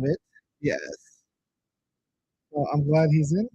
of it. Yes. Well, I'm glad he's in.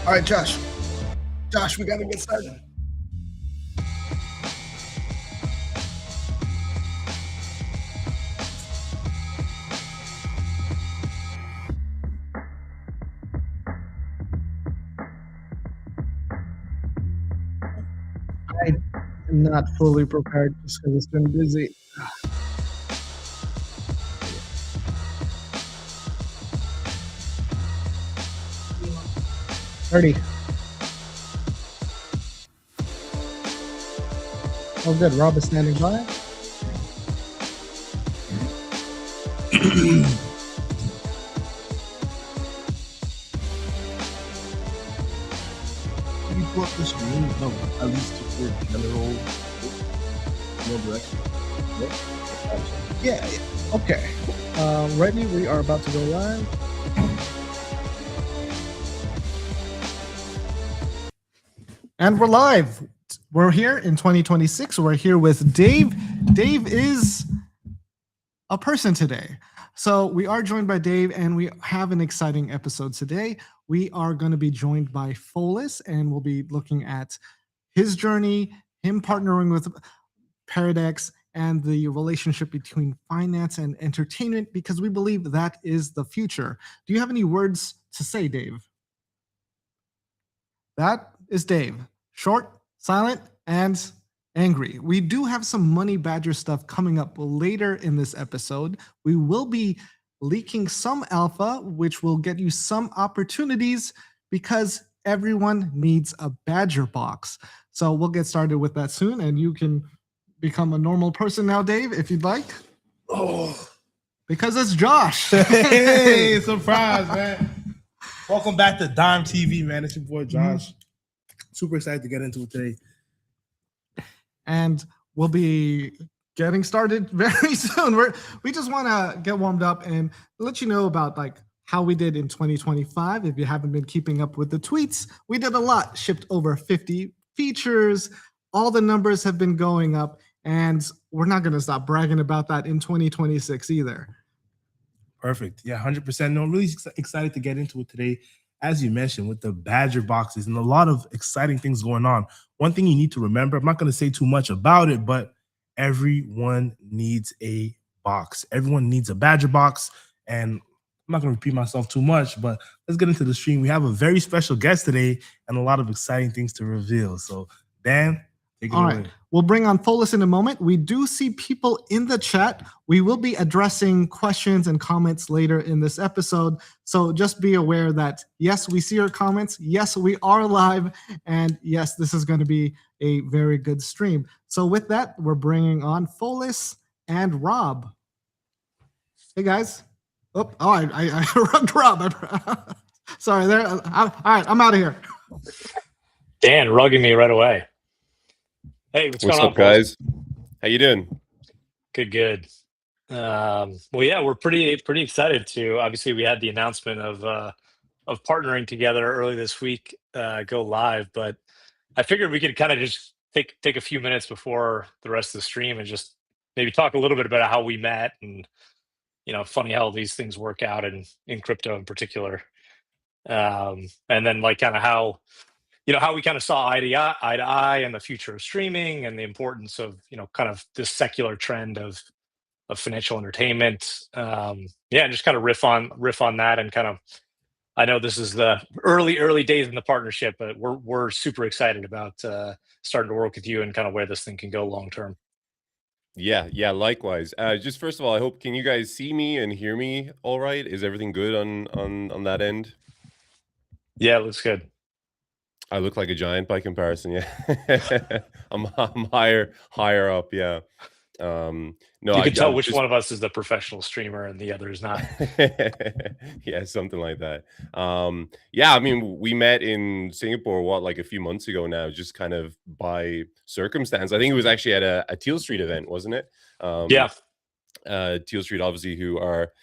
All right, Josh. Josh, we got to get started. I am not fully prepared just because it's been busy. 30. Oh, good. Rob is standing by. Can you pull up the screen? No, at least to the general direction. Yeah. Okay. Ready? We are about to go live. And we're live. We're here in 2026. We're here with Dave. Dave is a person today. So we are joined by Dave, and we have an exciting episode today. We are going to be joined by Folis, and we'll be looking at his journey, him partnering with Paradex, and the relationship between finance and entertainment, because we believe that is the future. Do you have any words to say, Dave? That is Dave. Short, silent, and angry. We do have some Money Badger stuff coming up later in this episode. We will be leaking some alpha, which will get you some opportunities, because everyone needs a Badger box. So we'll get started with that soon, and you can become a normal person now, Dave, if you'd like. Oh, because it's Josh. Hey, surprise, man. Welcome back to DimeTV, man. It's your boy, Josh. Super excited to get into it today. And we'll be getting started very soon. We just want to get warmed up and let you know about like how we did in 2025. If you haven't been keeping up with the tweets, we did a lot, shipped over 50 features. All the numbers have been going up, and we're not going to stop bragging about that in 2026 either. Perfect. Yeah, 100%. No, I'm really excited to get into it today. As you mentioned, with the Badger boxes and a lot of exciting things going on. One thing you need to remember, I'm not going to say too much about it, but everyone needs a box. Everyone needs a Badger box. And I'm not going to repeat myself too much, but let's get into the stream. We have a very special guest today and a lot of exciting things to reveal. So, Dan, take it away. Right. We'll bring on Folis in a moment. We do see people in the chat. We will be addressing questions and comments later in this episode. So just be aware that, yes, we see your comments. Yes, we are live. And yes, this is going to be a very good stream. So with that, we're bringing on Folis and Rob. Hey, guys. Oh, I rugged Rob. Sorry. All right, I'm out of here. Dan rugging me right away. Hey, what's going on, up, guys? How you doing? Good. Well, yeah, we're pretty excited to. Obviously, we had the announcement of partnering together early this week, go live. But I figured we could kind of just take a few minutes before the rest of the stream and just maybe talk a little bit about how we met, and funny how these things work out in crypto in particular, and then like kind of how we kind of saw eye to eye and the future of streaming and the importance of kind of this secular trend of financial entertainment. Yeah, just kind of riff on that, and kind of, I know this is the early days in the partnership, but we're super excited about starting to work with you and kind of where this thing can go long term. Yeah, likewise. Just first of all, I hope, can you guys see me and hear me all right? Is everything good on that end? Yeah, it looks good. I look like a giant by comparison, yeah. I'm higher up, yeah. No, You can tell I'm which just one of us is the professional streamer and the other is not. yeah, something like that. Yeah, I mean, we met in Singapore, what, like a few months ago now, just kind of by circumstance. I think it was actually at a Teal Street event, wasn't it? Yeah. Teal Street, obviously, who are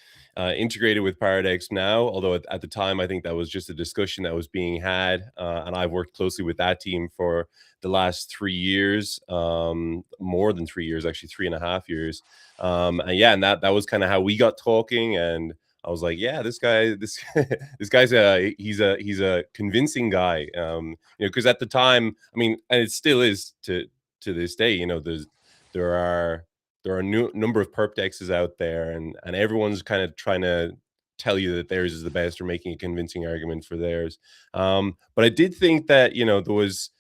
integrated with Paradex now. Although at the time, I think that was just a discussion that was being had, and I've worked closely with that team for the last 3 years, more than 3 years, actually 3.5 years. And yeah, and that was kind of how we got talking, and I was like, yeah, this this guy's he's a convincing guy, because at the time, I mean, and it still is to this day, there are a new number of perp dexes out there, and everyone's kind of trying to tell you that theirs is the best or making a convincing argument for theirs. But I did think that there was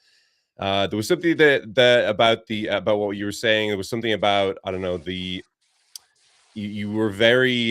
something that about what you were saying. There was something about, I don't know, you were very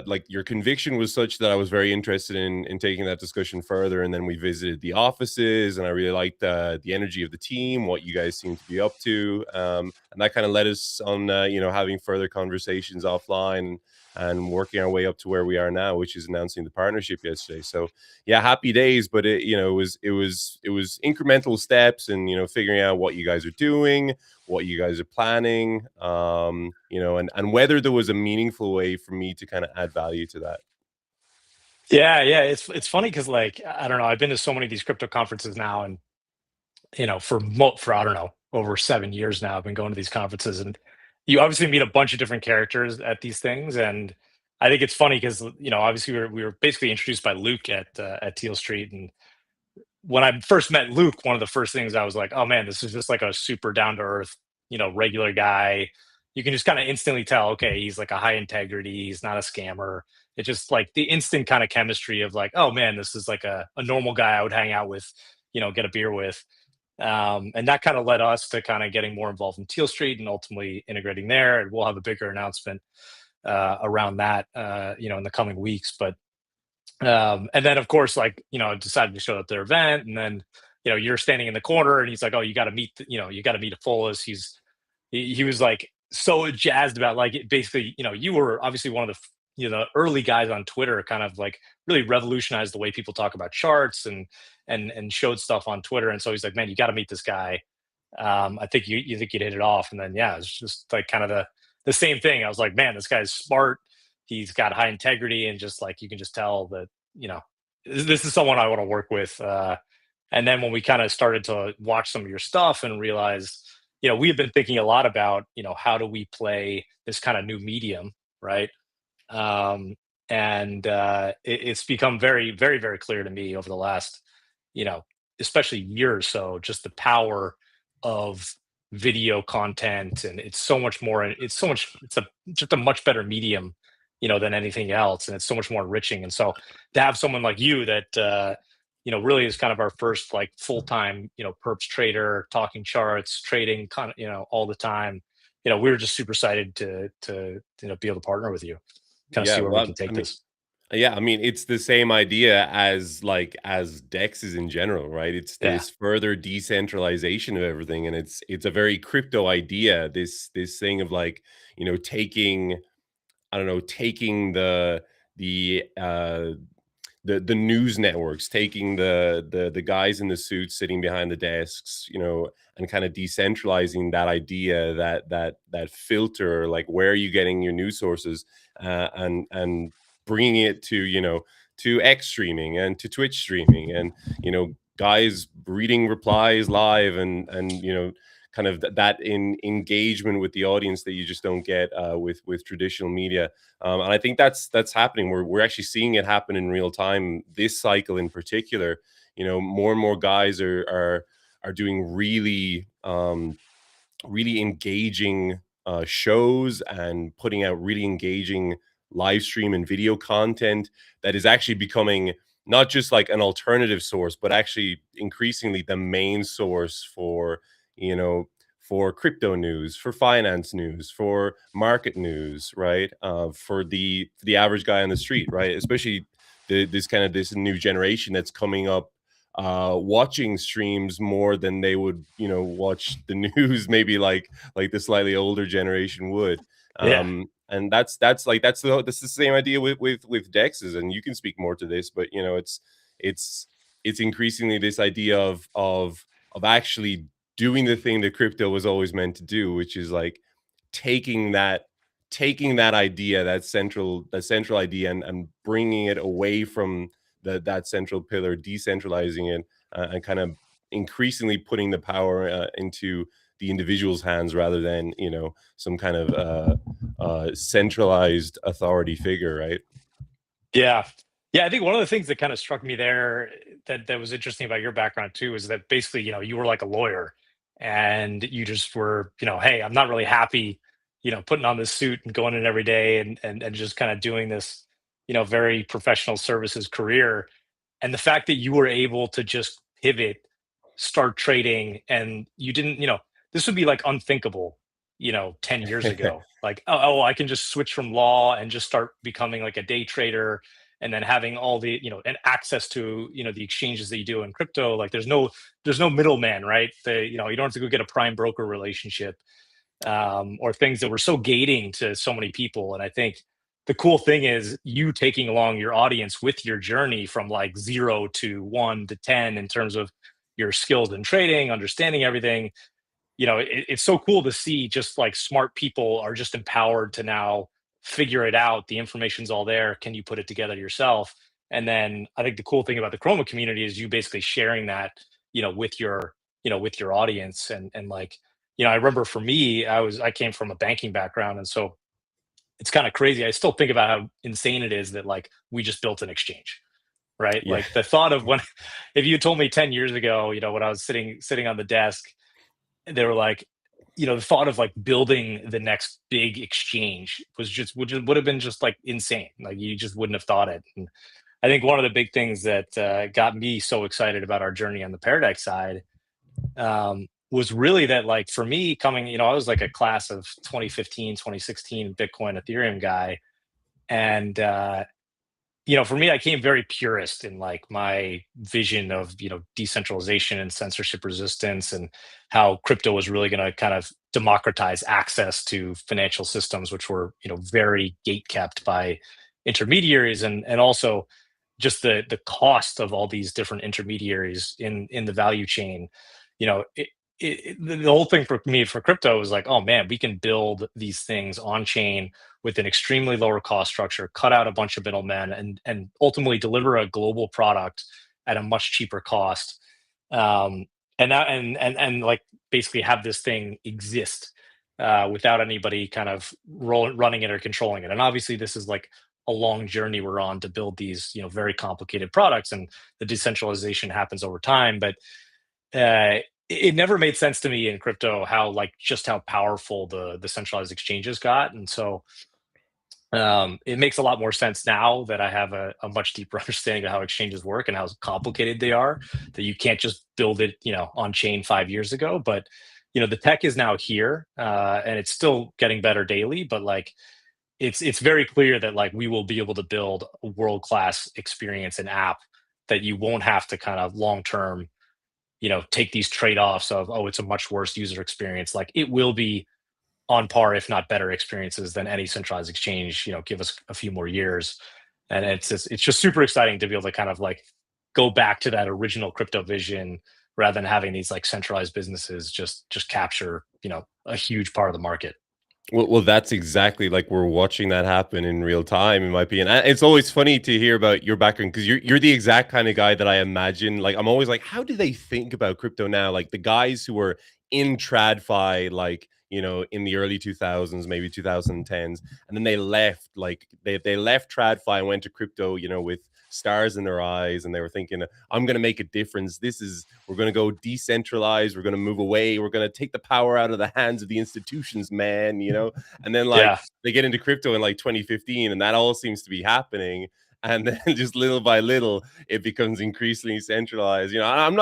like, your conviction was such that I was very interested in taking that discussion further. And then we visited the offices, and I really liked the energy of the team, what you guys seem to be up to, and that kind of led us on having further conversations offline, and working our way up to where we are now, which is announcing the partnership yesterday. So yeah, happy days. But it was incremental steps, and figuring out what you guys are doing, what you guys are planning, and whether there was a meaningful way for me to kind of add value to that. Yeah. It's funny because, like, I don't know, I've been to so many of these crypto conferences now, and for I don't know, over 7 years now, I've been going to these conferences, and you obviously meet a bunch of different characters at these things, and I think it's funny because, obviously we were basically introduced by Luke at Teal Street, and when I first met Luke, one of the first things I was like, oh man, this is just like a super down to earth, regular guy. You can just kind of instantly tell, okay, he's like a high integrity, he's not a scammer. It's just like the instant kind of chemistry of like, oh man, this is like a normal guy I would hang out with, get a beer with. And that kind of led us to kind of getting more involved in Teal Street and ultimately integrating there. And we'll have a bigger announcement around that, in the coming weeks. But and then, of course, like, I decided to show up at their event, and then, you're standing in the corner, and he's like, "Oh, you got to meet, you got to meet a Fullest." He was like so jazzed about, like, basically, you were obviously one of the the early guys on Twitter, kind of like really revolutionized the way people talk about charts and showed stuff on Twitter. And so he's like, "Man, you got to meet this guy. I think you think you'd hit it off." And then yeah, it's just like kind of the same thing. I was like, "Man, this guy's smart. He's got high integrity, and just like you can just tell that this is someone I want to work with." And then when we kind of started to watch some of your stuff and realize, we have been thinking a lot about, how do we play this kind of new medium, right? Um, and it's become very, very, very clear to me over the last, you know, especially year or so, just the power of video content, and it's so much more. It's so much. It's a just a much better medium, than anything else, and it's so much more enriching. And so to have someone like you that really is kind of our first like full time perps trader, talking charts, trading, kind of all the time. We were just super excited to be able to partner with you, kind of Yeah, see where we well, can take this. yeah, I mean, it's the same idea as DEXs in general, right? It's Yeah. this further decentralization of everything, and it's a very crypto idea. This thing of, like, taking, I don't know, taking the the news networks, taking the guys in the suits sitting behind the desks, and kind of decentralizing that idea, that filter, like, where are you getting your news sources, and bringing it to, to X streaming and to Twitch streaming, and guys reading replies live, and kind of that in engagement with the audience that you just don't get with traditional media. And I think that's happening. We're actually seeing it happen in real time this cycle in particular. More and more guys are doing really really engaging shows and putting out really engaging live stream and video content that is actually becoming not just like an alternative source, but actually increasingly the main source for, you know, for crypto news, for finance news, for market news, right? For the average guy on the street, right? Especially this new generation that's coming up, watching streams more than they would, watch the news, maybe like the slightly older generation would. Yeah. And that's the same idea with dexes, and you can speak more to this, but it's increasingly this idea of actually doing the thing that crypto was always meant to do, which is like taking that idea, that central idea, and bringing it away from that central pillar, decentralizing it, and kind of increasingly putting the power into the individual's hands rather than some kind of centralized authority figure, right? Yeah. Yeah, I think one of the things that kind of struck me there that was interesting about your background too is that basically, you were like a lawyer and you just were, hey, I'm not really happy, putting on this suit and going in every day and just kind of doing this, very professional services career. And the fact that you were able to just pivot, start trading, and you didn't, this would be like unthinkable, 10 years ago. Like, oh, I can just switch from law and just start becoming like a day trader, and then having all the, and access to, the exchanges that you do in crypto. Like there's no middleman, right? You don't have to go get a prime broker relationship, or things that were so gating to so many people. And I think the cool thing is you taking along your audience with your journey from like 0 to 1 to 10 in terms of your skills in trading, understanding everything. It's so cool to see just like smart people are just empowered to now figure it out. The information's all there. Can you put it together yourself? And then I think the cool thing about the Chroma community is you basically sharing that, with your audience. And like, I remember for me, I came from a banking background. And so it's kind of crazy. I still think about how insane it is that like we just built an exchange, right? Yeah. Like the thought of when, if you told me 10 years ago, when I was sitting on the desk, they were like, the thought of like building the next big exchange would have been just like insane. Like you just wouldn't have thought it. And I think one of the big things that got me so excited about our journey on the Paradex side, was really that, like, for me coming, I was like a class of 2015, 2016 Bitcoin, Ethereum guy. And, for me, I came very purist in like my vision of, decentralization and censorship resistance, and how crypto was really going to kind of democratize access to financial systems, which were, very gate kept by intermediaries. And also just the cost of all these different intermediaries in the value chain. The whole thing for me for crypto was like, oh man, we can build these things on chain with an extremely lower cost structure, cut out a bunch of middlemen, and ultimately deliver a global product at a much cheaper cost. And like basically have this thing exist, without anybody kind of running it or controlling it. And obviously this is like a long journey we're on to build these, very complicated products, and the decentralization happens over time. But it never made sense to me in crypto how powerful the centralized exchanges got. And so it makes a lot more sense now that I have a much deeper understanding of how exchanges work and how complicated they are, that you can't just build it, on chain 5 years ago. But, the tech is now here, and it's still getting better daily, but like, it's very clear that like we will be able to build a world-class experience and app that you won't have to kind of long-term, take these trade-offs of, oh, it's a much worse user experience. Like it will be on par, if not better experiences than any centralized exchange, give us a few more years. And it's just super exciting to be able to kind of like go back to that original crypto vision, rather than having these like centralized businesses just capture, a huge part of the market. Well, that's exactly like we're watching that happen in real time, in my opinion. And it's always funny to hear about your background, because you're the exact kind of guy that I imagine. Like, I'm always like, how do they think about crypto now? Like the guys who were in TradFi, like, in the early 2000s, maybe 2010s, and then they left, like they left TradFi and went to crypto, with stars in their eyes, and they were thinking, I'm going to make a difference. We're going to go decentralized. We're going to move away. We're going to take the power out of the hands of the institutions, man, you know? And then like Yeah. they get into crypto in like 2015, and that all seems to be happening. And then just little by little, it becomes increasingly centralized. You know, I don't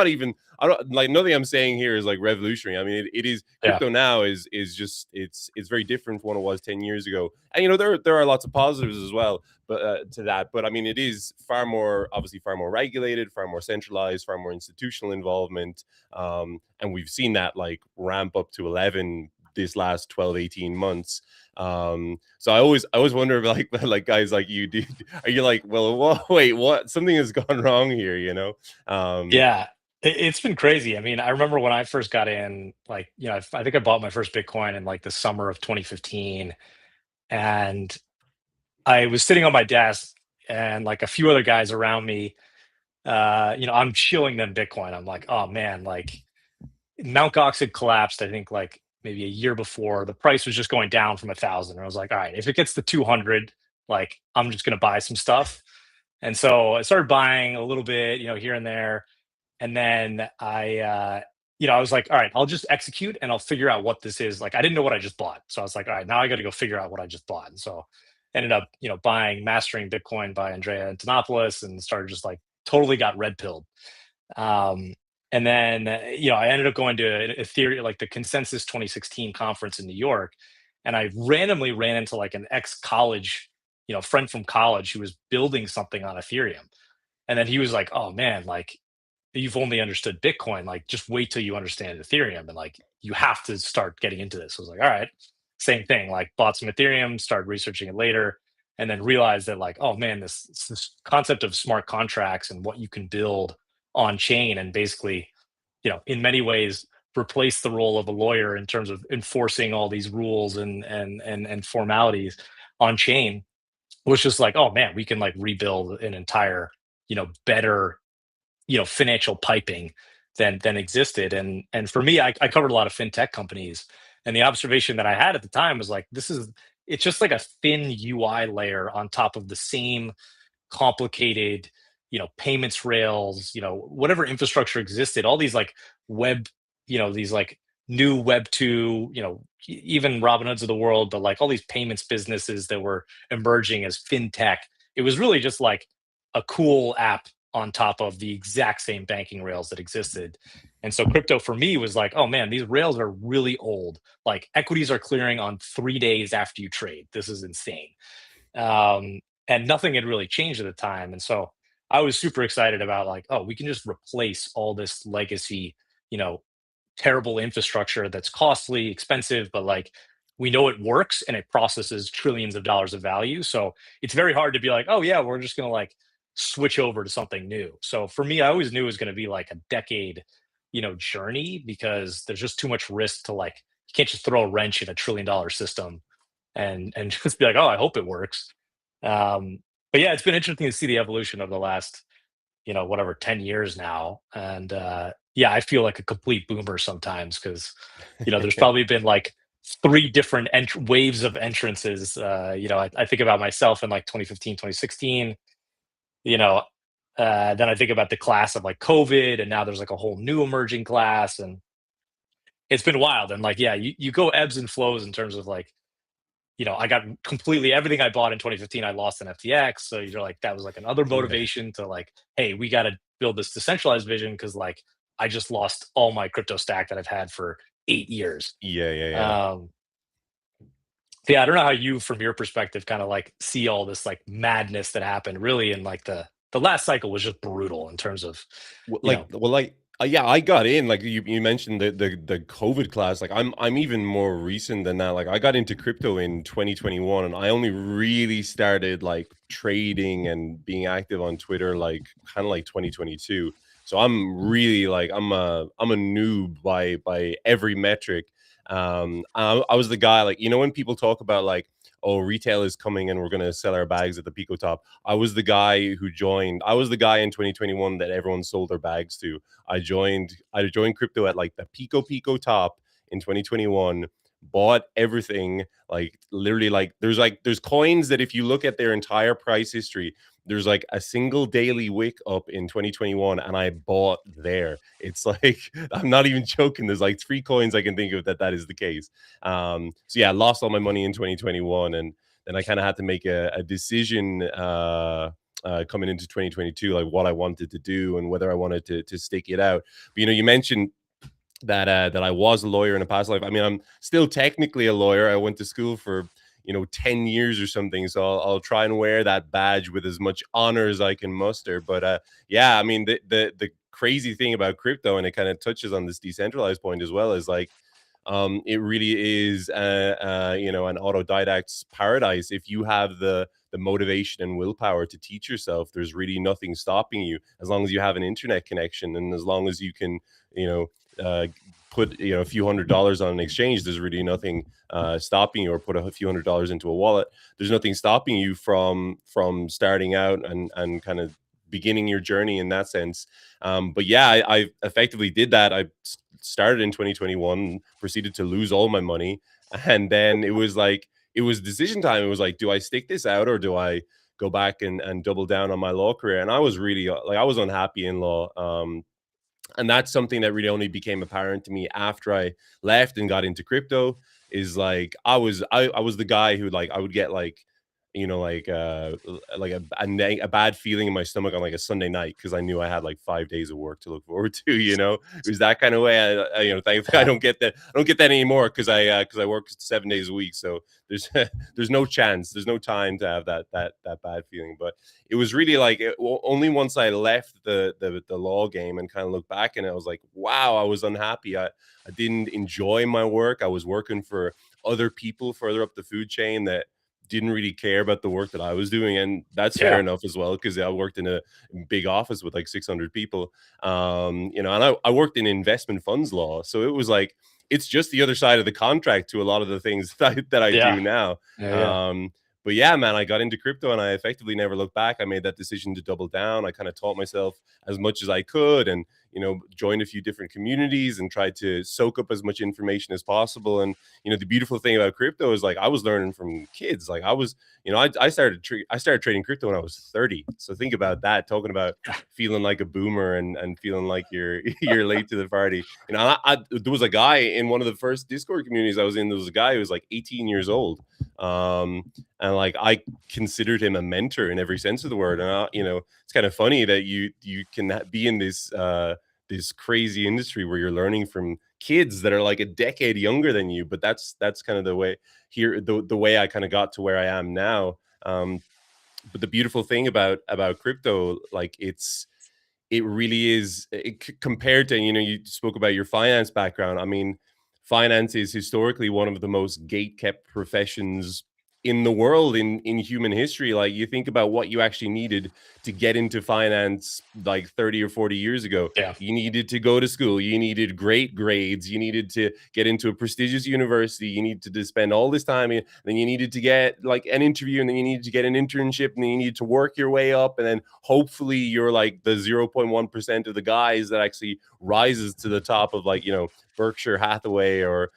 like, nothing I'm saying here is like revolutionary. I mean, it is, crypto now is just, it's very different from what it was 10 years ago. And, you know, there are lots of positives as well, but to that, but I mean, it is obviously far more regulated, far more centralized, far more institutional involvement. And we've seen that like ramp up to 11 this last 12, 18 months. So I always wonder, like guys like you do, are you like, well, wait, what, something has gone wrong here, you know? Yeah. It's been crazy. I mean, I remember when I first got in, like, you know, I think I bought my first Bitcoin in like the summer of 2015. And I was sitting on my desk and like a few other guys around me, you know, I'm shilling them Bitcoin. I'm like, oh man, like Mount Gox had collapsed, I think like maybe a year before. The price was just going down from 1,000. And I was like, all right, if it gets to 200, like I'm just going to buy some stuff. And so I started buying a little bit, you know, here and there. And then you know, I was like, all right, I'll just execute and I'll figure out what this is. Like, I didn't know what I just bought. So I was like, all right, now I got to go figure out what I just bought. And so ended up, you know, buying Mastering Bitcoin by Andrea Antonopoulos and started just like totally got red pilled. And then, you know, I ended up going to Ethereum, like the Consensus 2016 conference in New York. And I randomly ran into like an ex college, you know, friend from college who was building something on Ethereum. And then he was like, oh man, like, you've only understood Bitcoin, like just wait till you understand Ethereum and like you have to start getting into this. I was like, all right, same thing, like bought some Ethereum, started researching it later, and then realized that like, oh man, this concept of smart contracts and what you can build on chain and basically, you know, in many ways replace the role of a lawyer in terms of enforcing all these rules and formalities on chain was just like, oh man, we can like rebuild an entire, you know, better, you know, financial piping than existed. And for me, I covered a lot of fintech companies, and the observation that I had at the time was like, it's just like a thin UI layer on top of the same complicated, you know, payments rails, you know, whatever infrastructure existed, all these like web, you know, these like new web 2, you know, even Robinhoods of the world, but like all these payments businesses that were emerging as fintech. It was really just like a cool app on top of the exact same banking rails that existed. And so crypto for me was like, oh man, these rails are really old. Like equities are clearing on 3 days after you trade. This is insane. And nothing had really changed at the time. And so I was super excited about like, oh, we can just replace all this legacy, you know, terrible infrastructure that's costly, expensive, but like we know it works and it processes trillions of dollars of value. So it's very hard to be like, oh yeah, we're just gonna like switch over to something new. So for me, I always knew it was gonna be like a decade, you know, journey because there's just too much risk to like you can't just throw a wrench in a $1 trillion system and just be like, oh, I hope it works. But yeah, it's been interesting to see the evolution of the last, you know, whatever 10 years now. And yeah, I feel like a complete boomer sometimes because, you know, there's probably been like three different waves of entrances. You know, I think about myself in like 2015, 2016, you know, then I think about the class of like COVID, and now there's like a whole new emerging class. And it's been wild. And like, yeah, you go ebbs and flows in terms of like, you know, I got completely everything I bought in 2015, I lost in FTX. So you're like, that was like another Yeah. motivation to like, hey, we got to build this decentralized vision because like I just lost all my crypto stack that I've had for 8 years. Yeah. Yeah, I don't know how you, from your perspective, kind of like see all this like madness that happened. Really, in like the last cycle was just brutal in terms of, you know, Yeah, I got in, like you mentioned the COVID class. Like I'm even more recent than that. Like I got into crypto in 2021, and I only really started like trading and being active on Twitter like kind of like 2022. So I'm really like I'm a noob by every metric. I was the guy, like, you know, when people talk about like, oh, retail is coming and we're gonna sell our bags at the Pico Top. I was the guy in 2021 that everyone sold their bags to. I joined crypto at like the Pico Top in 2021, bought everything, like literally, like there's coins that if you look at their entire price history, there's like a single daily wick up in 2021 and I bought there. It's like I'm not even joking. There's like 3 coins I can think of that is the case. So yeah, I lost all my money in 2021, and then I kind of had to make a decision coming into 2022, like what I wanted to do and whether I wanted to stick it out. But you mentioned that I was a lawyer in a past life. I mean, I'm still technically a lawyer. I went to school for 10 years or something, so I'll try and wear that badge with as much honor as I can muster. But yeah, I mean, the crazy thing about crypto, and it kind of touches on this decentralized point as well, is like it really is an autodidact's paradise. If you have the motivation and willpower to teach yourself, there's really nothing stopping you, as long as you have an internet connection and as long as you can put a few $100s on an exchange. There's really nothing stopping you, or put a few $100s into a wallet. There's nothing stopping you from starting out and kind of beginning your journey in that sense. But yeah, I effectively did that. I started in 2021, proceeded to lose all my money, and then it was decision time. It was like, do I stick this out, or do I go back and double down on my law career? And I was really I was unhappy in law. And that's something that really only became apparent to me after I left and got into crypto. Is like I was the guy who, like, I would get like a bad feeling in my stomach on like a Sunday night, because I knew I had like 5 days of work to look forward to. It was that kind of way. Thankfully I don't get that. I don't get that anymore, because I work 7 days a week. So there's there's no chance, there's no time to have that bad feeling. But it was really like only once I left the law game and kind of looked back, and I was like, wow, I was unhappy. I didn't enjoy my work. I was working for other people further up the food chain that didn't really care about the work that I was doing. And that's fair enough as well, because I worked in a big office with like 600 people. And I worked in investment funds law. So it was like, it's just the other side of the contract to a lot of the things that I do now. But yeah, man, I got into crypto and I effectively never looked back. I made that decision to double down. I kind of taught myself as much as I could, and joined a few different communities and tried to soak up as much information as possible. And the beautiful thing about crypto is, like, I was learning from kids. Like, I was, I started trading crypto when I was 30. So think about that, talking about feeling like a boomer and feeling like you're late to the party. There was a guy in one of the first Discord communities I was in. There was a guy who was like 18 years old. And like, I considered him a mentor in every sense of the word. And it's kind of funny that you can be in this crazy industry where you're learning from kids that are like a decade younger than you. But that's kind of the way here, the way I kind of got to where I am now. But the beautiful thing about crypto, like, it really is, compared to, you spoke about your finance background. I mean, finance is historically one of the most gate-kept professions in the world, in human history. Like, you think about what you actually needed to get into finance like 30 or 40 years ago. You needed to go to school, you needed great grades, you needed to get into a prestigious university, you needed to spend all this time, and then you needed to get like an interview, and then you needed to get an internship, and then you needed to work your way up, and then hopefully you're like the 0.1% of the guys that actually rises to the top of, like, Berkshire Hathaway or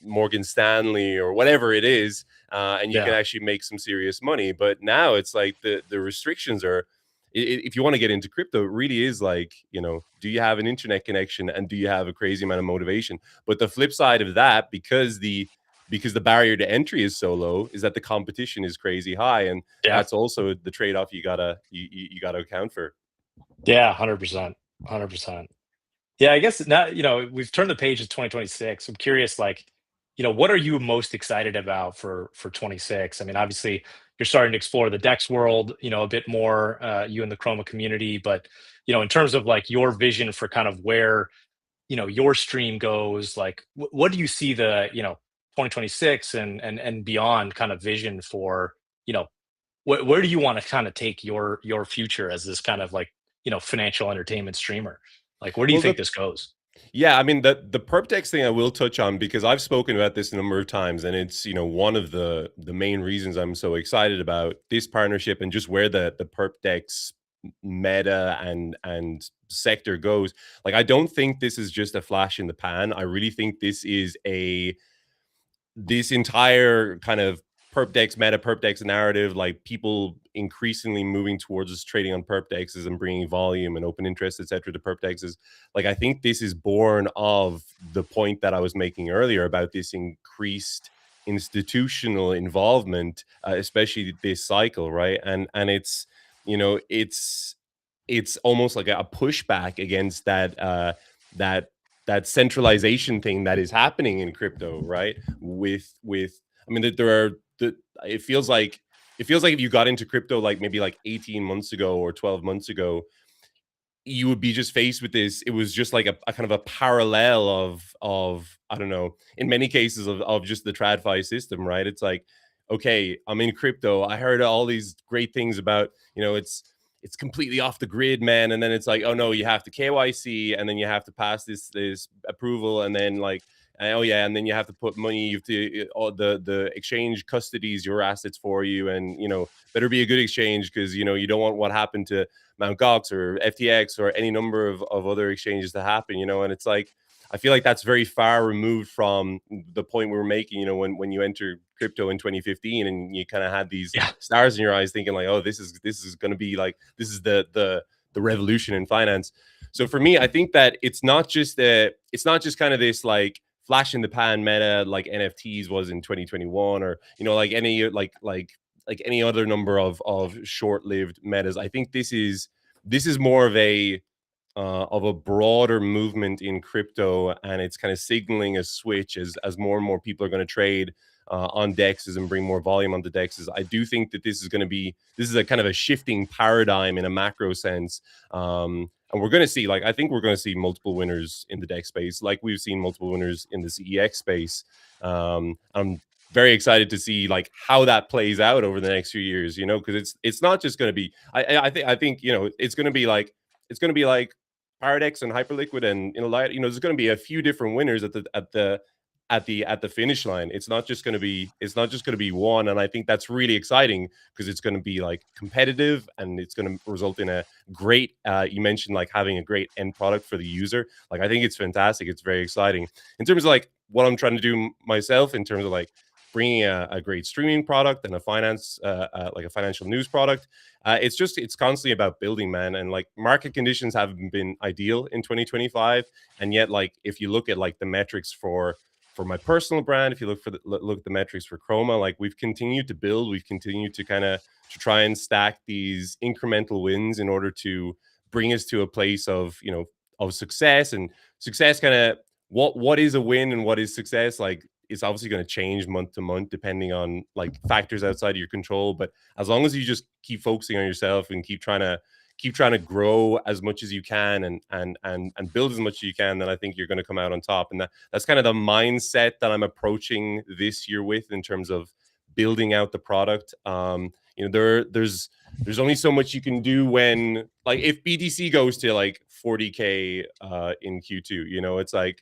Morgan Stanley or whatever it is, and you can actually make some serious money. But now it's like the restrictions are, if you want to get into crypto, it really is like, do you have an internet connection, and do you have a crazy amount of motivation? But the flip side of that, because the barrier to entry is so low, is that the competition is crazy high, and that's also the trade-off you gotta account for. 100%. Yeah, I guess now, we've turned the page to 2026. I'm curious, like, what are you most excited about for 26? I mean, obviously, you're starting to explore the DEX world, a bit more, you and the Chroma community. But, in terms of like your vision for kind of where, your stream goes, like, what do you see the, 2026 and beyond kind of vision for, where do you want to kind of take your future as this kind of like, financial entertainment streamer? Like, where do you think this goes? Yeah, I mean, the perp thing I will touch on, because I've spoken about this a number of times, and it's, one of the main reasons I'm so excited about this partnership and just where the perp meta and sector goes, like I don't think this is just a flash in the pan. I really think this entire kind of perp dex meta, perp dex narrative, like people increasingly moving towards us trading on perp dexes and bringing volume and open interest, etc., to perp dexes. Like I think this is born of the point that I was making earlier about this increased institutional involvement, especially this cycle, right? And it's, you know, it's almost like a pushback against that that centralization thing that is happening in crypto, right? With I mean, that there are the it feels like if you got into crypto like maybe like 18 months ago or 12 months ago, you would be just faced with this. It was just like a kind of a parallel of I don't know, in many cases of just the TradFi system, right? It's like, okay, I'm in crypto. I heard all these great things about, you know, it's completely off the grid, man. And then it's like, oh no, you have to KYC, and then you have to pass this approval, and then like, oh yeah, and then you have to put money. You have to all the exchange custodies your assets for you, and you know, better be a good exchange, because you know you don't want what happened to Mt. Gox or FTX or any number of other exchanges to happen, you know. And it's like, I feel like that's very far removed from the point we were making, you know, when you enter crypto in 2015 and you kind of had these stars in your eyes thinking like, oh, this is going to be like, this is the revolution in finance. So for me, I think that it's not just kind of this like flash in the pan meta like NFTs was in 2021, or you know, like any like any other number of short-lived metas. I think this is more of a broader movement in crypto, and it's kind of signaling a switch as more and more people are going to trade on dexes and bring more volume onto dexes. I do think that this is a kind of a shifting paradigm in a macro sense. And we're going to see, like, I think we're going to see multiple winners in the dex space, like we've seen multiple winners in the CEX space. I'm very excited to see like how that plays out over the next few years, you know, because it's not just going to be, I think, you know, it's going to be like Paradex and Hyperliquid and, you know, there's going to be a few different winners at the finish line. It's not just going to be one. And I think that's really exciting, because it's going to be like competitive, and it's going to result in a great, you mentioned like having a great end product for the user. Like, I think it's fantastic. It's very exciting in terms of like what I'm trying to do myself, in terms of like bringing a great streaming product and a finance, like a financial news product. It's constantly about building, man. And like market conditions haven't been ideal in 2025. And yet, like, if you look at like the metrics for my personal brand, if you look at the metrics for Chroma, like we've continued to build, we've continued to kind of to try and stack these incremental wins in order to bring us to a place of, you know, of success. And success kind of, what is a win and what is success? Like, it's obviously going to change month to month depending on like factors outside of your control. But as long as you just keep focusing on yourself and keep trying to grow as much as you can and build as much as you can, then I think you're going to come out on top. And that's kind of the mindset that I'm approaching this year with, in terms of building out the product. You know, there's only so much you can do when, like, if BTC goes to like 40K in Q2, you know, it's like,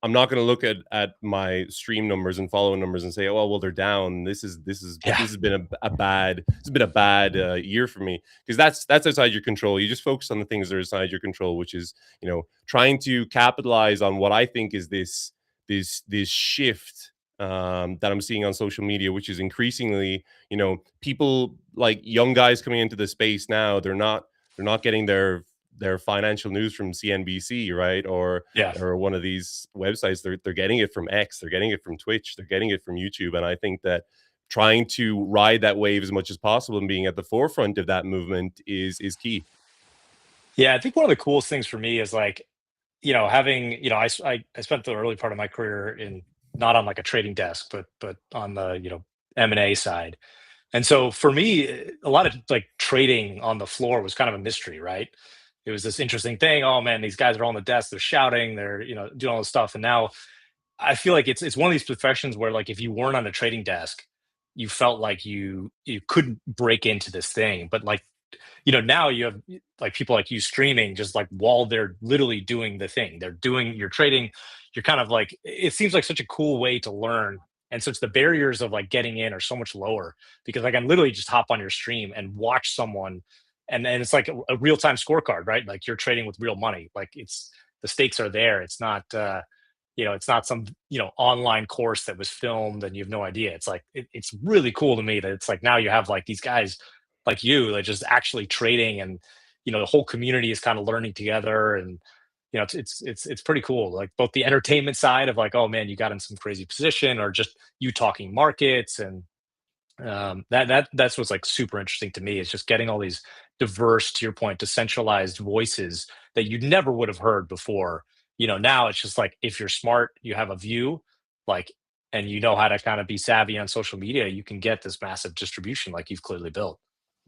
I'm not going to look at my stream numbers and follow numbers and say, oh, well, they're down. This has been a bad year for me, because that's outside your control. You just focus on the things that are outside your control, which is, you know, trying to capitalize on what I think is this shift that I'm seeing on social media, which is increasingly, you know, people like young guys coming into the space now, they're not getting their financial news from CNBC, right? Or one of these websites. They're getting it from X, they're getting it from Twitch, they're getting it from YouTube. And I think that trying to ride that wave as much as possible and being at the forefront of that movement is key. Yeah, I think one of the coolest things for me is like, you know, having, you know, I spent the early part of my career in, not on like a trading desk, but on the, you know, M&A side. And so for me, a lot of like trading on the floor was kind of a mystery, right? It was this interesting thing. Oh man, these guys are on the desk, they're shouting, they're, you know, doing all this stuff. And now I feel like it's one of these professions where like if you weren't on a trading desk, you felt like you couldn't break into this thing. But like, you know, now you have like people like you streaming, just like while they're literally doing the thing, you're trading, you're kind of like, it seems like such a cool way to learn. And so it's the barriers of like getting in are so much lower, because I can literally just hop on your stream and watch someone and it's like a real-time scorecard, right? Like you're trading with real money. Like it's the stakes are there. It's not it's not some online course that was filmed and you have no idea. It's like it's really cool to me that it's like now you have like these guys like you like just actually trading, and the whole community is kind of learning together, and it's pretty cool. Like both the entertainment side of like, oh man, you got in some crazy position, or just you talking markets, and that's what's like super interesting to me is just getting all these diverse, to your point, decentralized voices that you never would have heard before. Now it's just like if you're smart, you have a view, like, and you know how to kind of be savvy on social media, you can get this massive distribution like you've clearly built.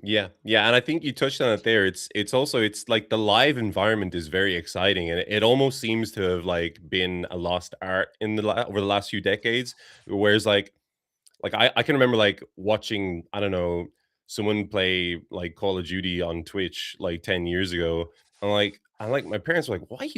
Yeah, yeah, and I think you touched on it there. It's also it's like the live environment is very exciting, and it almost seems to have like been a lost art in over the last few decades. Whereas like I can remember like watching, I don't know, someone play like Call of Duty on Twitch like 10 years ago. I'm like my parents were like, why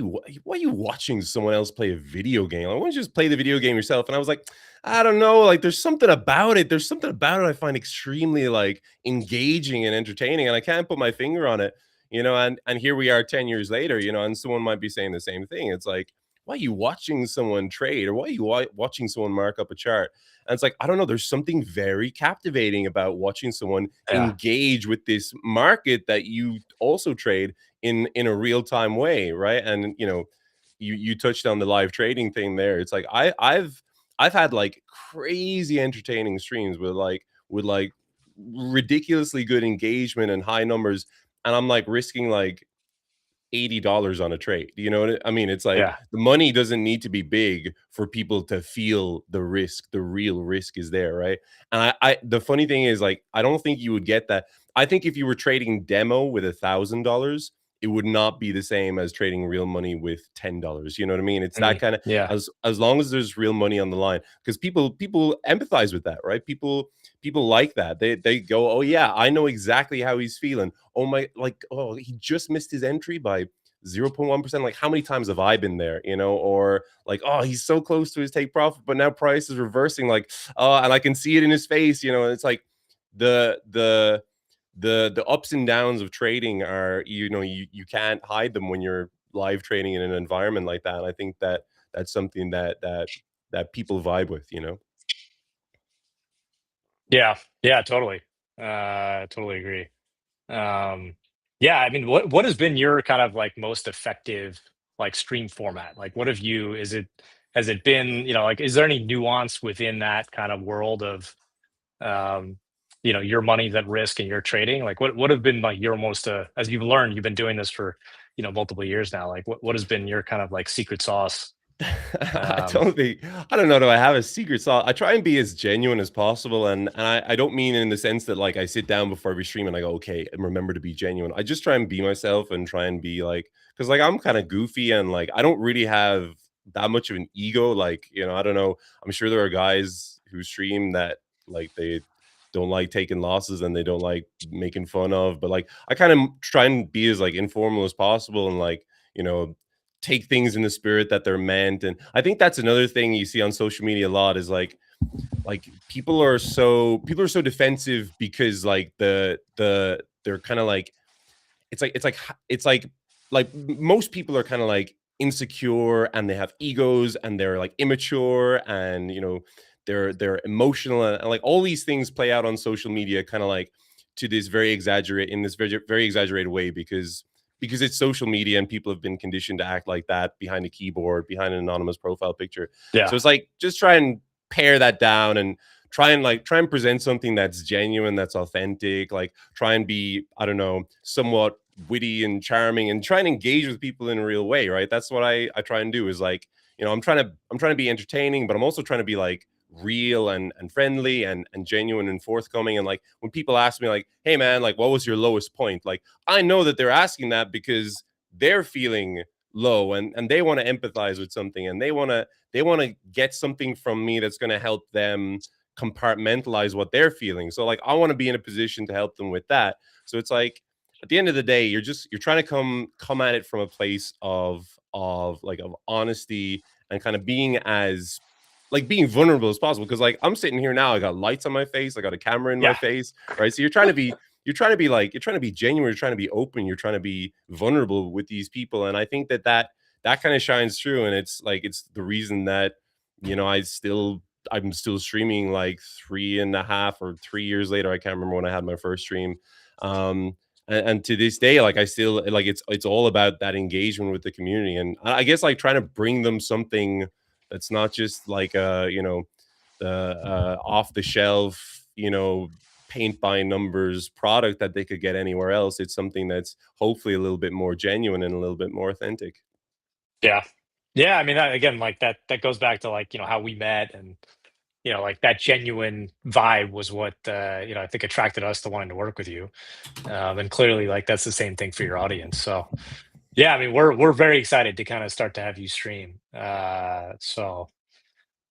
are you watching someone else play a video game? Like, why don't you just play the video game yourself? And I was like, I don't know, like there's something about it. There's something about it I find extremely like engaging and entertaining, and I can't put my finger on it, and here we are 10 years later, and someone might be saying the same thing. It's like, why are you watching someone trade, or why are you watching someone mark up a chart? And it's like, I don't know, there's something very captivating about watching someone Yeah. engage with this market that you also trade in a real-time way, right? And you touched on the live trading thing there. It's like I've had like crazy entertaining streams with like ridiculously good engagement and high numbers, and I'm like risking like $80 on a trade. You know what I mean? It's like Yeah. the money doesn't need to be big for people to feel the risk. The real risk is there, right? And I the funny thing is, like, I don't think you would get that. I think if you were trading demo with $1,000, it would not be the same as trading real money with $10. You know what I mean? It's that Mhm. kind of, Yeah. as long as there's real money on the line, because people empathize with that, right? People like that. They go, oh yeah, I know exactly how he's feeling. Oh my, like, oh, he just missed his entry by 0.1%. Like, how many times have I been there, or like, oh, he's so close to his take profit, but now price is reversing, like, oh, and I can see it in his face, and it's like the ups and downs of trading are, you can't hide them when you're live trading in an environment like that. And I think that that's something that people vibe with. Yeah. Yeah. Totally. Totally agree. Yeah, I mean, what has been your kind of like most effective like stream format? Like, what have you? Has it been like is there any nuance within that kind of world of um, your money's at risk and you're trading? Like, what have been like your most as you've learned, you've been doing this for multiple years now. Like, what has been your kind of like secret sauce? I Um, don't think I don't know. Do I have a secret sauce? I try and be as genuine as possible, and I don't mean in the sense that like I sit down before every stream and I go, okay, and remember to be genuine. I just try and be myself and try and be like, because like I'm kind of goofy and like I don't really have that much of an ego. Like I don't know. I'm sure there are guys who stream that like they don't like taking losses and they don't like making fun of, but like I kind of try and be as like informal as possible and like you know take things in the spirit that they're meant. And I think that's another thing you see on social media a lot is like people are so defensive because like they're kind of like it's like most people are kind of like insecure and they have egos and they're like immature and they're emotional and like all these things play out on social media kind of like to this very exaggerated way because it's social media and people have been conditioned to act like that behind a keyboard, behind an anonymous profile picture. yeah, So it's like just try and pare that down and try and present something that's genuine, that's authentic, like try and be, I don't know, somewhat witty and charming and try and engage with people in a real way, right? That's what I try and do is like, I'm trying to be entertaining, but I'm also trying to be like real and friendly and genuine and forthcoming. And like when people ask me like, hey man, like what was your lowest point? Like I know that they're asking that because they're feeling low and they want to empathize with something and they want to get something from me that's going to help them compartmentalize what they're feeling. So like I want to be in a position to help them with that. So it's like at the end of the day, you're trying to come at it from a place of honesty and kind of being as like being vulnerable as possible. Because like I'm sitting here now, I got lights on my face, I got a camera in my yeah, face, right? So you're trying to be like, you're trying to be genuine, you're trying to be open, you're trying to be vulnerable with these people. And I think that kind of shines through. And it's like, it's the reason that, you know, I'm still streaming like 3.5 or 3 years later. I can't remember when I had my first stream. And to this day, like I still like, it's all about that engagement with the community. And I guess like trying to bring them something that's not just like you know, the off the shelf, you know, paint by numbers product that they could get anywhere else. It's something that's hopefully a little bit more genuine and a little bit more authentic. Yeah. Yeah, I mean, again, like that goes back to like, how we met, and like that genuine vibe was what I think attracted us to wanting to work with you. And clearly like that's the same thing for your audience. So yeah, I mean, we're very excited to kind of start to have you stream. So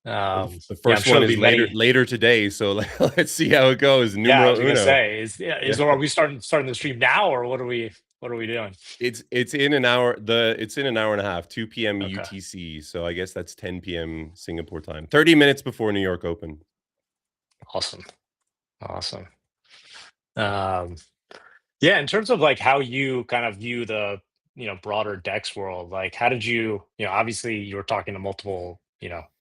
Well, the yeah, I'm first sure one there'll is be later many. later today, so let's see how it goes. Yeah, I Numero was gonna uno. say, Yeah. are we starting the stream now, or what are we doing? It's in an hour. It's in an hour and a half, 2 p.m. Okay. UTC. So I guess that's 10 p.m. Singapore time. 30 minutes before New York Open. Awesome. Awesome. Um, yeah, in terms of like how you kind of view the, broader Dex world, like how did you, obviously you were talking to multiple,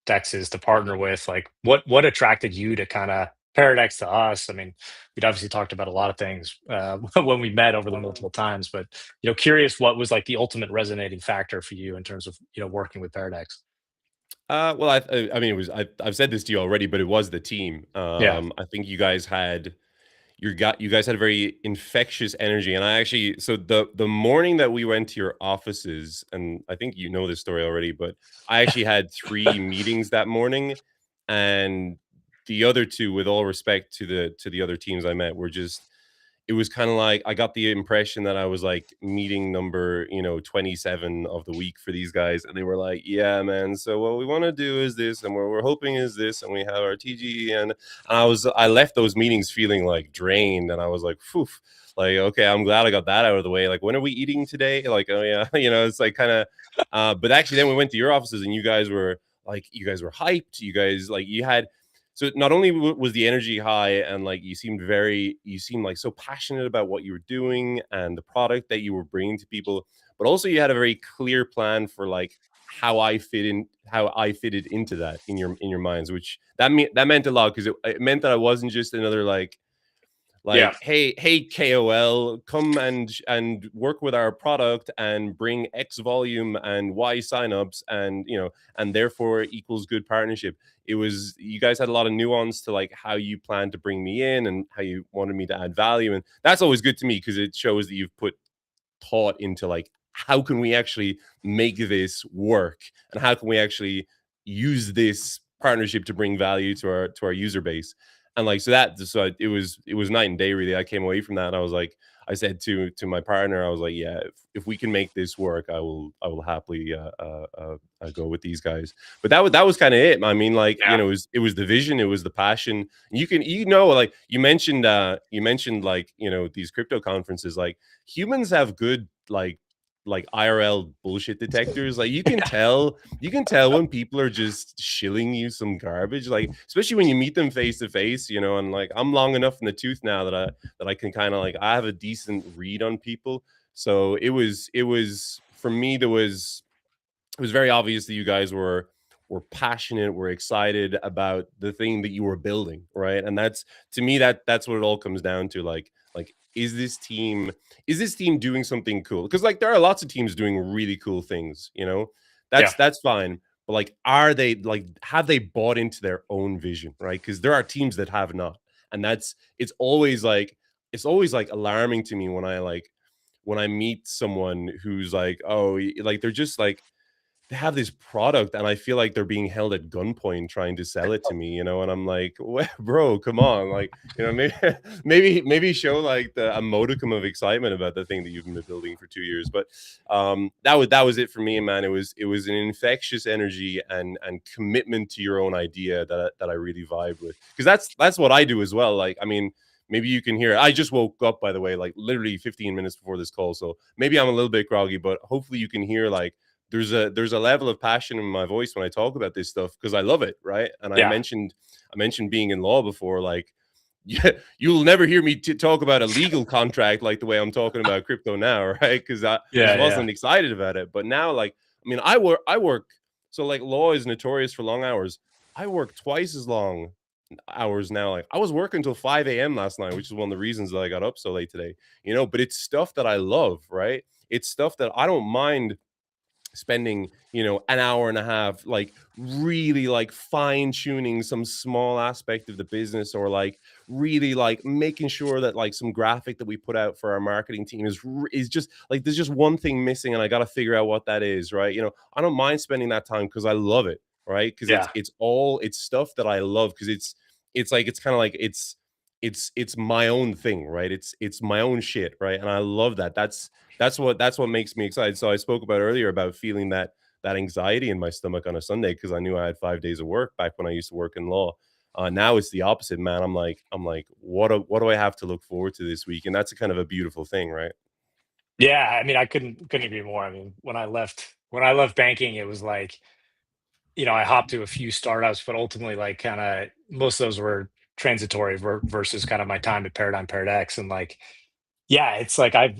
Dexes to partner with, like what attracted you to kind of Paradex to us? I mean, we'd obviously talked about a lot of things when we met over the multiple times, but curious what was like the ultimate resonating factor for you in terms of, working with Paradex. Well, I mean, I've said this to you already, but it was the team. Yeah. I think you guys had a very infectious energy. And I actually, so the morning that we went to your offices, and I think you know this story already, but I actually had 3 meetings that morning, and the other 2, with all respect to the other teams I met, were just, it was kind of like I got the impression that I was like meeting number, 27 of the week for these guys. And they were like, yeah, man. So what we want to do is this, and what we're hoping is this, and we have our TG. And I left those meetings feeling like drained. And I was like, phew, like, okay, I'm glad I got that out of the way. Like, when are we eating today? Like, oh yeah, it's like kind of, but actually then we went to your offices and you guys were hyped. You guys, like, you had, so not only was the energy high, and like you seemed like so passionate about what you were doing and the product that you were bringing to people, but also you had a very clear plan for like how I fitted into that in your minds, which that meant a lot, because it meant that I wasn't just another Yeah. hey KOL, come and work with our product and bring X volume and Y signups, and and therefore equals good partnership. It was, you guys had a lot of nuance to like how you planned to bring me in and how you wanted me to add value, and that's always good to me, because it shows that you've put thought into like, how can we actually make this work, and how can we actually use this partnership to bring value to our user base. And like, so it was night and day, really. I came away from that and I was like, I said to my partner, I was like, yeah, if we can make this work, I will happily go with these guys. But that was kind of it. I mean, like, Yeah. it was the vision, it was the passion. And like you mentioned like, these crypto conferences, like humans have good like IRL bullshit detectors. Like you can tell when people are just shilling you some garbage, like especially when you meet them face to face, and like I'm long enough in the tooth now that I can kind of like, I have a decent read on people. So it was for me, it was very obvious that you guys were passionate, were excited about the thing that you were building, right? And that's, to me, that's what it all comes down to. Like is this team doing something cool? Because like there are lots of teams doing really cool things, that's fine. But like, have they bought into their own vision, right? Because there are teams that have not. And it's always like alarming to me when I meet someone who's like, oh, like they're just like, they have this product and I feel like they're being held at gunpoint trying to sell it to me, and I'm like, bro, come on. Like, maybe show like a modicum of excitement about the thing that you've been building for 2 years. But that was it for me, man. It was an infectious energy and commitment to your own idea that I really vibed with, because that's what I do as well. Like, I mean, maybe you can hear it. I just woke up, by the way, like literally 15 minutes before this call, so maybe I'm a little bit groggy, but hopefully you can hear like there's a level of passion in my voice when I talk about this stuff, because I love it, right? And Yeah. I mentioned being in law before. Like, yeah, you'll never hear me talk about a legal contract like the way I'm talking about crypto now, right? Because I just wasn't excited about it. But now, like, I mean, I work. So like, law is notorious for long hours. I work twice as long hours now. Like, I was working until 5 a.m. last night, which is one of the reasons that I got up so late today. But it's stuff that I love, right? It's stuff that I don't mind spending an hour and a half, like, really, like, fine tuning some small aspect of the business, or like really like making sure that like some graphic that we put out for our marketing team is just like, there's just one thing missing and I got to figure out what that is, right? I don't mind spending that time because I love it, right? Because it's stuff that I love, because it's like, it's kind of like, it's my own thing, right? It's my own shit, right? And I love that. That's what makes me excited. So I spoke about earlier about feeling that anxiety in my stomach on a Sunday because I knew I had 5 days of work back when I used to work in law. Now it's the opposite, man. I'm like, what do I have to look forward to this week? And that's a kind of a beautiful thing, right? Yeah, I mean, I couldn't agree more. I mean, when I left banking, it was like, I hopped to a few startups, but ultimately, like, kind of most of those were transitory versus kind of my time at Paradigm X. And like, yeah, it's like I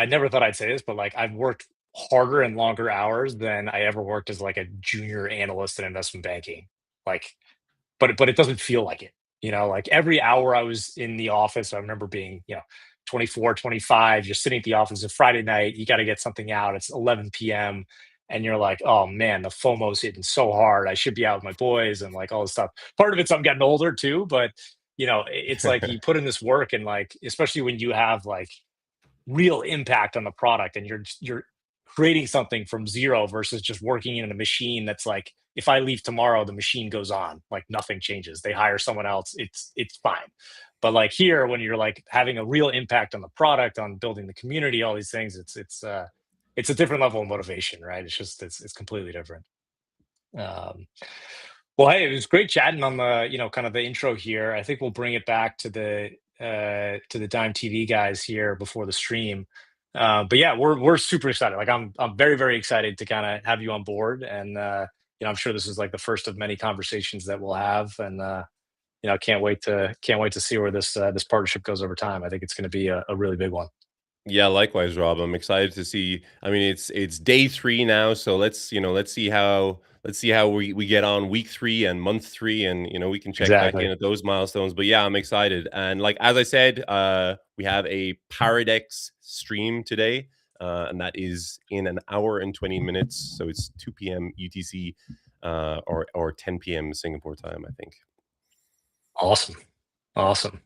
never thought I'd say this, but like, I've worked harder and longer hours than I ever worked as like a junior analyst in investment banking. Like, but it doesn't feel like it. Like every hour I was in the office, I remember being, 24, 25, you're sitting at the office. It's Friday night, you got to get something out. It's 11 p.m. and you're like, oh man, the FOMO's hitting so hard. I should be out with my boys and like all this stuff. Part of it's I'm getting older too, but it's like you put in this work, and like, especially when you have like real impact on the product, and you're creating something from zero versus just working in a machine that's like, if I leave tomorrow, the machine goes on, like nothing changes. They hire someone else, it's fine. But like here, when you're like having a real impact on the product, on building the community, all these things, it's a different level of motivation, right? It's completely different. Well, hey, it was great chatting on the, kind of the intro here. I think we'll bring it back to the DimeTV guys here before the stream. But yeah, we're super excited. Like, I'm very, very excited to kind of have you on board, and I'm sure this is like the first of many conversations that we'll have, and can't wait to see where this partnership goes over time. I think it's going to be a really big one. Yeah, likewise, Rob. I'm excited to see. I mean, it's day 3 now, so let's see how we get on week 3 and month 3, and we can check back in at those milestones. But yeah, I'm excited. And like, as I said, we have a Paradex stream today, and that is in an hour and 20 minutes. So it's 2 p.m. UTC, or 10 p.m. Singapore time, I think. Awesome.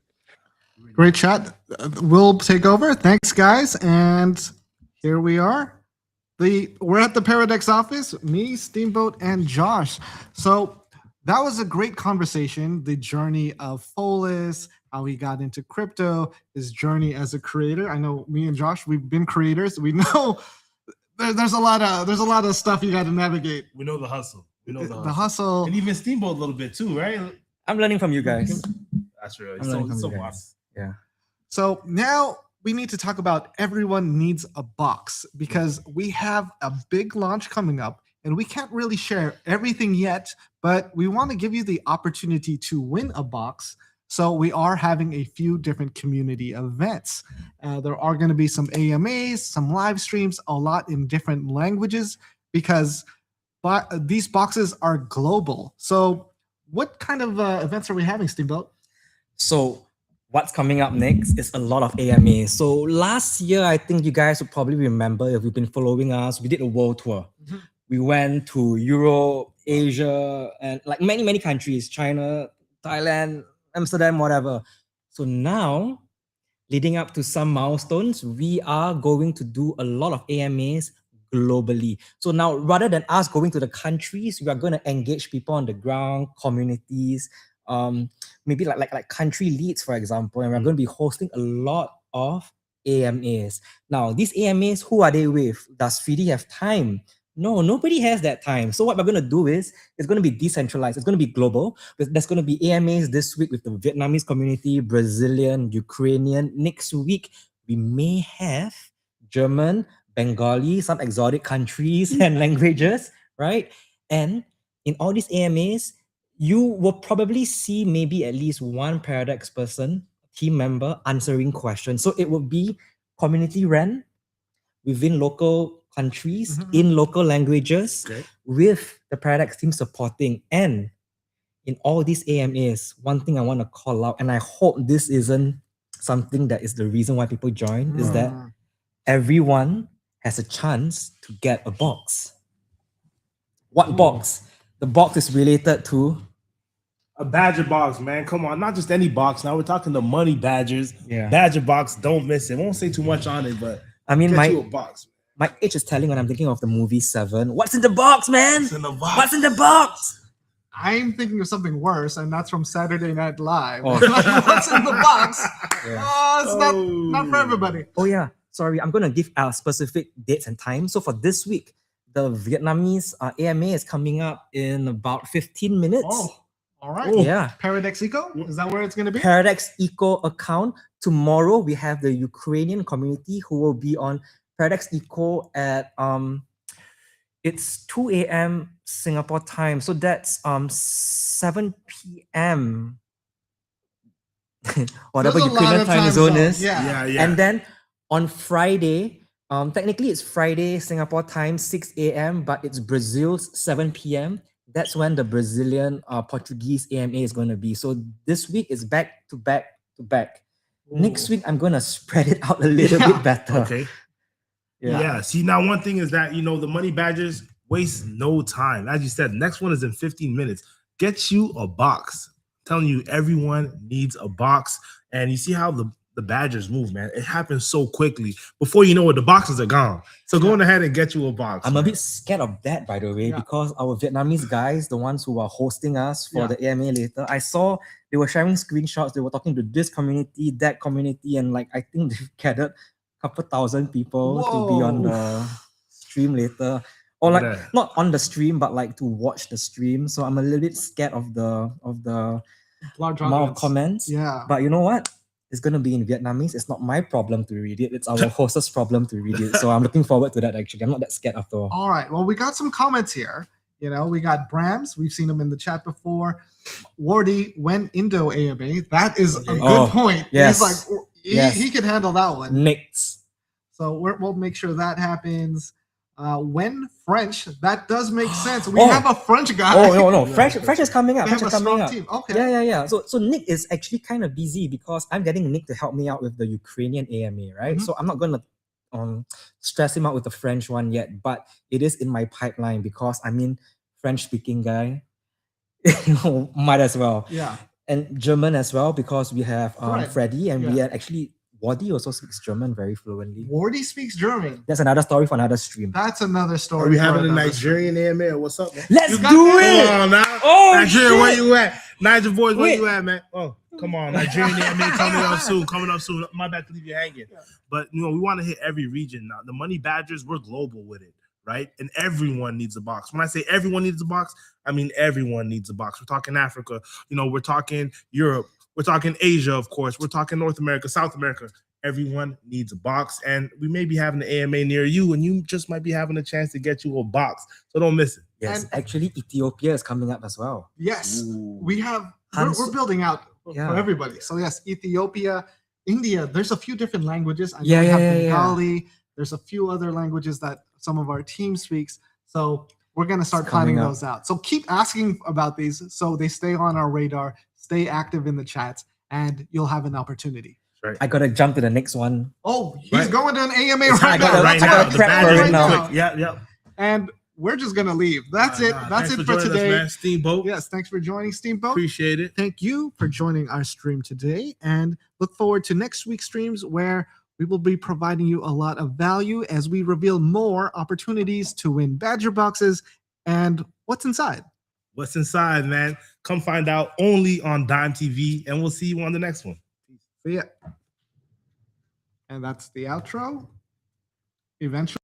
Great chat. We'll take over. Thanks, guys. And here we are. We're at the Paradex office, me, Steamboat, and Josh. So that was a great conversation. The journey of Folis, how he got into crypto, his journey as a creator. I know me and Josh, we've been creators. We know there's a lot of stuff you got to navigate. We know the hustle. The hustle. And even Steamboat a little bit too, right? I'm learning from you guys. That's true. It's so awesome. Yeah. So now we need to talk about everyone needs a box, because we have a big launch coming up and we can't really share everything yet, but we want to give you the opportunity to win a box. So we are having a few different community events. There are going to be some AMAs, some live streams, a lot in different languages, because these boxes are global. So what kind of events are we having, Steamboat? So what's coming up next is a lot of AMAs. So last year, I think you guys would probably remember, if you've been following us, we did a world tour. Mm-hmm. We went to Europe, Asia, and like many, many countries, China, Thailand, Amsterdam, whatever. So now, leading up to some milestones, we are going to do a lot of AMAs globally. So now, rather than us going to the countries, we are going to engage people on the ground, communities, maybe like country leads, for example, and we're going to be hosting a lot of AMAs. Now, these AMAs, who are they with? Does Fidi have time? No, nobody has that time. So what we're going to do is, it's going to be decentralized. It's going to be global. There's going to be AMAs this week with the Vietnamese community, Brazilian, Ukrainian. Next week, we may have German, Bengali, some exotic countries and languages, right? And in all these AMAs, you will probably see maybe at least one Paradex person, team member answering questions. So it would be community ran within local countries, in local languages, with the Paradex team supporting. And in all these AMAs, one thing I want to call out, and I hope this isn't something that is the reason why people join, is that everyone has a chance to get a box. What box? The box is related to A Badger box, man. Come on, not just any box. Now we're talking the money Badgers. Yeah. Badger box. Don't miss it. Won't say too much on it, but I mean, get you a box. my age is telling when I'm thinking of the movie Seven. What's in the box, man? What's in the box? What's in the box? I'm thinking of something worse, and that's from Saturday Night Live. Oh. What's in the box? Yeah. Oh, it's not for everybody. Oh yeah, sorry. I'm gonna give specific dates and times. So for this week, the Vietnamese AMA is coming up in about 15 minutes. Oh, all right. Yeah. Paradex Eco? Is that where it's going to be? Paradex Eco account. Tomorrow we have the Ukrainian community who will be on Paradex Eco at it's 2 a.m. Singapore time. So that's 7 p.m. whatever There's a lot Ukrainian of time zone is. Yeah. And then on Friday, technically it's Friday Singapore time 6 a.m. but it's Brazil's 7 p.m. That's when the Brazilian Portuguese AMA is going to be. So this week is back to back to back. Next week I'm going to spread it out a little bit better. Okay. Yeah. See, now one thing is that, you know, the money Badgers waste no time. As you said, next one is in 15 minutes. Get you a box. I'm telling you, everyone needs a box. And you see how the Badgers move, man. It happens so quickly. Before you know it, the boxes are gone. So go on ahead and get you a box. I'm a bit scared of that, by the way, because our Vietnamese guys, the ones who are hosting us for the AMA later, I saw they were sharing screenshots. They were talking to this community, that community, and like I think they've gathered a couple thousand people to be on the stream later. Or like not on the stream, but like to watch the stream. So I'm a little bit scared of the Large amount of audience. comments. Yeah. But you know what? It's going to be in Vietnamese. It's not my problem to read it. It's our host's problem to read it. So I'm looking forward to that, actually. I'm not that scared after all. All right. Well, we got some comments here. You know, we got Brams. We've seen him in the chat before. Wardy went Indo AMA. That is a good point. Yes. He's like, he can handle that one. Next. So we'll make sure that happens. When French, that does make sense. We have a French guy. Oh no. French is coming up. They have French a is coming strong up. team. Okay. Yeah. So Nick is actually kind of busy because I'm getting Nick to help me out with the Ukrainian AMA, right? So I'm not gonna stress him out with the French one yet, but it is in my pipeline because I mean French speaking guy, might as well. Yeah. And German as well because we have Freddie and we Yeah. are actually Wardy also speaks German very fluently. Wardy speaks German. That's another story for another stream. That's another story. Are we for having a another Nigerian AMA or what's up, man? Let's You got do this. it! Come on now. Oh, Nigeria, shit. where you at? Niger boys, where Wait. you at, man? Oh, come on. Nigerian AMA coming up soon. My bad to leave you hanging. But, you know, we want to hit every region now. The Money Badgers, we're global with it, right? And everyone needs a box. When I say everyone needs a box, I mean everyone needs a box. We're talking Africa. You know, we're talking Europe. We're talking Asia, of course. We're talking North America, South America. Everyone needs a box, and we may be having an AMA near you, and you just might be having a chance to get you a box. So don't miss it. Yes, And- actually Ethiopia is coming up as well. Yes, Ooh. we have. We're building out for everybody. So yes, Ethiopia, India. There's a few different languages. I know we have Bengali. There's a few other languages that some of our team speaks. So we're gonna start planning those out. So keep asking about these, so they stay on our radar. Stay active in the chats, and you'll have an opportunity. Right. I gotta jump to the next one. Oh, he's going to an AMA It's right now. right That's now. why The Badgers right now. Yeah. And we're just gonna leave. That's it. That's it for joining today. us, man. Steamboat. Yes, thanks for joining, Steamboat. Appreciate it. Thank you for joining our stream today, and look forward to next week's streams where we will be providing you a lot of value as we reveal more opportunities to win Badger boxes and what's inside. What's inside, man? Come find out only on DimeTV, and we'll see you on the next one. See ya. And that's the outro. Eventually.